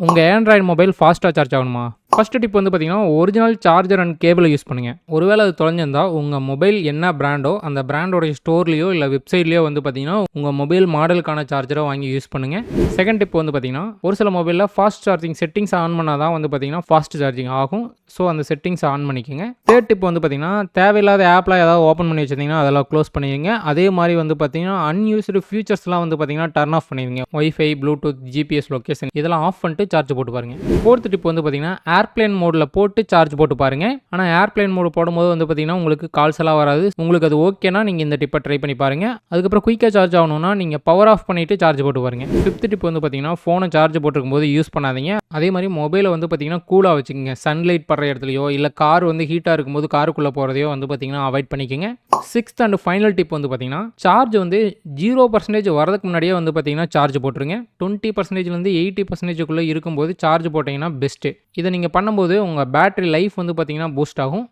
உங்கள் Android mobile ஃபாஸ்ட்டாக charge ஆகணுமா? ஃபஸ்ட்டு டிப் வந்து பார்த்தீங்கன்னா, ஒரிஜினல் சார்ஜர் அண்ட் கேபிளை யூஸ் பண்ணுங்கள். ஒருவேளை அது தொலைஞ்சிருந்தா உங்கள் மொபைல் என்ன பிராண்டோ அந்த பிராண்டோடைய ஸ்டோர்லேயோ இல்லை வெப்சைட்லேயோ வந்து பார்த்தீங்கன்னா உங்கள் மொபைல் மாடலுக்கான சார்ஜரை வாங்கி யூஸ் பண்ணுங்கள். செகண்ட் டிப் வந்து பார்த்தீங்கன்னா, ஒரு சில மொபைலில் ஃபாஸ்ட் சார்ஜிங் செட்டிங்ஸ் ஆன் பண்ணால் தான் வந்து பார்த்தீங்கன்னா ஃபாஸ்ட் சார்ஜிங் ஆகும். ஸோ அந்த செட்டிங்ஸ் ஆன் பண்ணிக்கோங்க. தேர்ட் டிப் வந்து பார்த்தீங்கன்னா, தேவையில்லாத ஆப்லாம் ஏதாவது ஓப்பன் பண்ணி வச்சிருந்தீங்கன்னா அதெல்லாம் க்ளோஸ் பண்ணிடுங்க. அதே மாதிரி வந்து பார்த்தீங்கன்னா அன்யூஸ்டு ஃபியூச்சர்ஸ்லாம் வந்து பார்த்தீங்கன்னா டர்ன் ஆஃப் பண்ணிடுங்க. ஒய்ஃபை, ப்ளூடூத், ஜிபிஎஸ் லொக்கேஷன் இதெல்லாம் ஆஃப் பண்ணிட்டு சார்ஜ் போட்டு பாருங்கள். ஃபோர்த் டிப் வந்து பார்த்தீங்கன்னா, ஏர்ப்ளேன் மோடில் போட்டு சார்ஜ் போட்டு பாருங்க. ஆனால் ஏர்ப்ளேன் மோடு போடும்போது வந்து பார்த்தீங்கன்னா உங்களுக்கு கால்ஸ் எல்லாம் வராது. உங்களுக்கு அது ஓகேனா நீங்கள் இந்த டிப்பை ட்ரை பண்ணி பாருங்க. அதுக்கப்புறம் குயிக்காக சார்ஜ் ஆகணும்னா நீங்கள் பவர் ஆஃப் பண்ணிட்டு சார்ஜ் போட்டு பாருங்க. ஃபிஃப்த் டிப் வந்து பார்த்தீங்கன்னா, ஃபோனை சார்ஜ் போட்டுருக்கும் போது யூஸ் பண்ணாதீங்க. அதே மாதிரி மொபைலை வந்து பார்த்தீங்கன்னா கூலாக வச்சுக்கோங்க. சன்லைட் படுற இடத்துலையோ இல்லை கார் வந்து ஹீட்டாக இருக்கும்போது காருக்குள்ளே போகிறதையோ வந்து பார்த்தீங்கன்னா அவாய்ட் பண்ணிக்கோங்க. சிக்ஸ்த் அண்ட் ஃபைனல் டிப் வந்து பார்த்தீங்கன்னா, சார்ஜ் வந்து 0% வரதுக்கு முன்னாடியே வந்து பார்த்தீங்கன்னா சார்ஜ் போட்டுருங்க. 20%லேருந்து 80%க்குள்ளே இருக்கும்போது சார்ஜ் போட்டிங்கன்னா பெஸ்ட்டு. இதை நீங்கள் பண்ணும்போது உங்கள் பேட்டரி லைஃப் வந்து பார்த்தீங்கன்னா பூஸ்ட் ஆகும்.